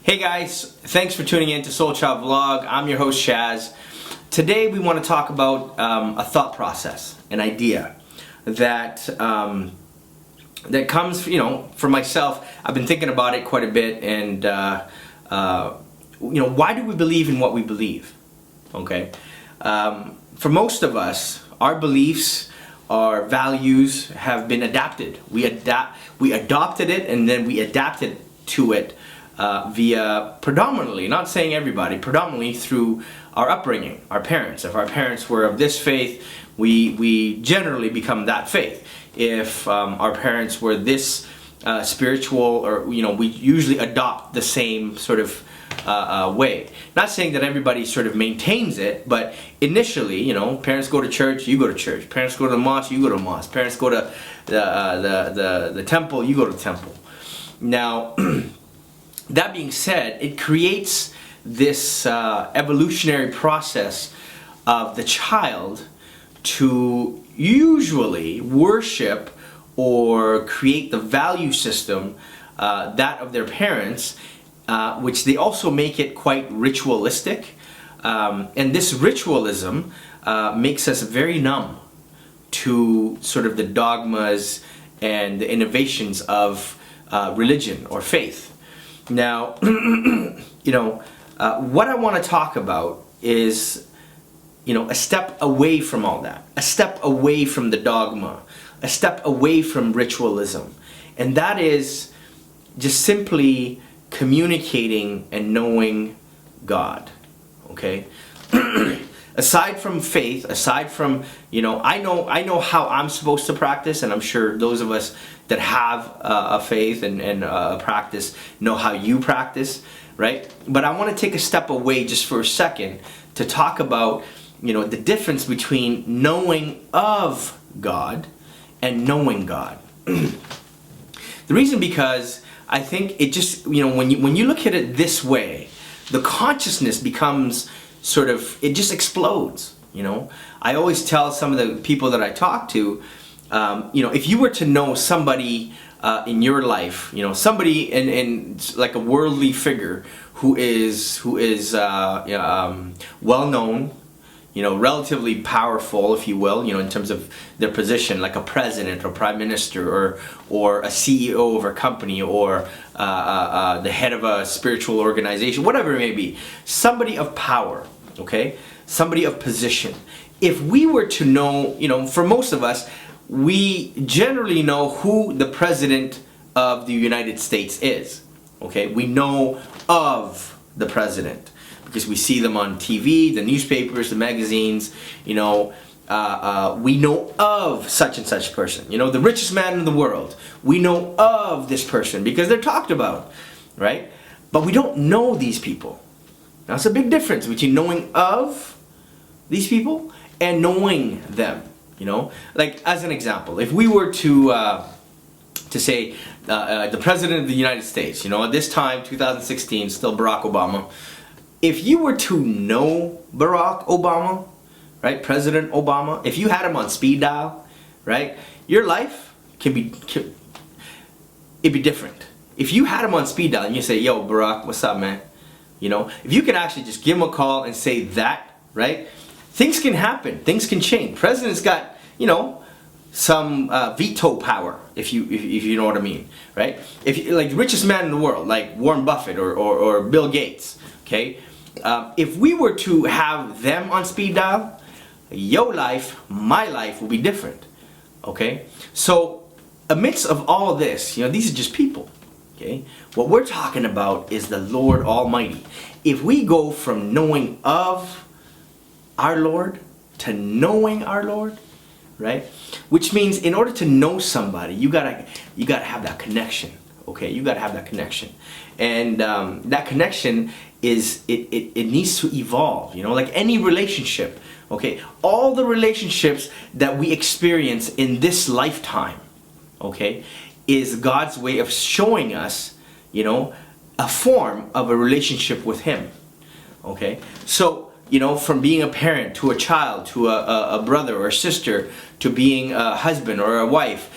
Hey guys, thanks for tuning in to SoulChow Vlog. I'm your host Shaz. Today we want to talk about a thought process, an idea that that comes, for myself. I've been thinking about it quite a bit, and why do we believe in what we believe? Okay, for most of us, our beliefs, our values have been adapted. We adopted it, and then we adapted to it via predominantly, not saying everybody, predominantly through our upbringing, our parents. If our parents were of this faith, we generally become that faith. If our parents were this spiritual, or we usually adopt the same sort of way. Not saying that everybody sort of maintains it, but initially, parents go to church, you go to church. Parents go to the mosque, you go to the mosque. Parents go to the temple, you go to the temple. Now, that being said, it creates this evolutionary process of the child to usually worship or create the value system that of their parents, which they also make it quite ritualistic. And this ritualism makes us very numb to sort of the dogmas and the innovations of religion or faith. Now, what I want to talk about is, a step away from all that, a step away from the dogma, a step away from ritualism. And that is just simply communicating and knowing God, okay? Aside from faith, aside from, I know how I'm supposed to practice, and I'm sure those of us that have a faith and a practice know how you practice, right? But I want to take a step away just for a second to talk about, the difference between knowing of God and knowing God. The reason because I think it just, when you look at it this way, the consciousness becomes sort of, it just explodes. I always tell some of the people that I talk to, if you were to know somebody in your life, somebody in like a worldly figure who is well known, relatively powerful, if you will, in terms of their position, like a president or prime minister or a CEO of a company or the head of a spiritual organization, whatever it may be, somebody of power, okay, somebody of position. If we were to know, for most of us, we generally know who the president of the United States is, okay? We know of the president because we see them on TV, the newspapers, the magazines, we know of such and such person, the richest man in the world. We know of this person because they're talked about, right? But we don't know these people. Now, it's a big difference between knowing of these people and knowing them. Like as an example, if we were to say the president of the United States, at this time, 2016, still Barack Obama. If you were to know Barack Obama, right, President Obama, if you had him on speed dial, right, your life it'd be different. If you had him on speed dial and you say, "Yo, Barack, what's up, man?" If you can actually just give him a call and say that, right? Things can happen. Things can change. President's got, some veto power, if you know what I mean, right? If like richest man in the world, like Warren Buffett or Bill Gates, okay? If we were to have them on speed dial, your life, my life will be different, okay? So amidst of all of this, these are just people, okay? What we're talking about is the Lord Almighty. If we go from knowing of our Lord to knowing our Lord, right? Which means in order to know somebody, you gotta have that connection, okay? You gotta have that connection, and that connection is it needs to evolve, like any relationship, okay? All the relationships that we experience in this lifetime, okay, is God's way of showing us, a form of a relationship with Him, okay? So, from being a parent to a child, to a brother or sister, to being a husband or a wife,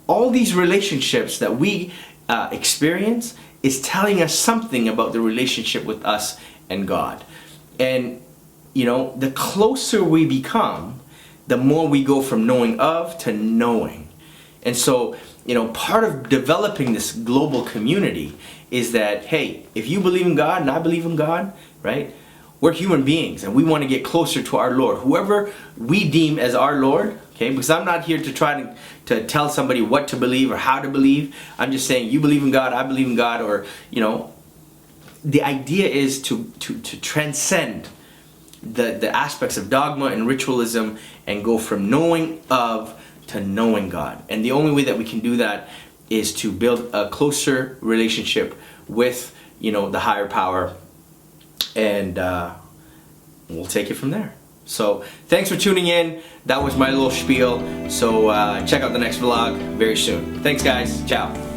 all these relationships that we experience is telling us something about the relationship with us and God. And you know, the closer we become, the more we go from knowing of to knowing. And so, you know, part of developing this global community is that, hey, if you believe in God and I believe in God, right? We're human beings and we want to get closer to our Lord. Whoever we deem as our Lord, okay? Because I'm not here to try to tell somebody what to believe or how to believe. I'm just saying, you believe in God, I believe in God, or, you know, the idea is to transcend the aspects of dogma and ritualism and go from knowing of to knowing God. And the only way that we can do that is to build a closer relationship with, you know, the higher power, and we'll take it from there. So thanks for tuning in. That was my little spiel. So check out the next vlog very soon. Thanks guys. Ciao.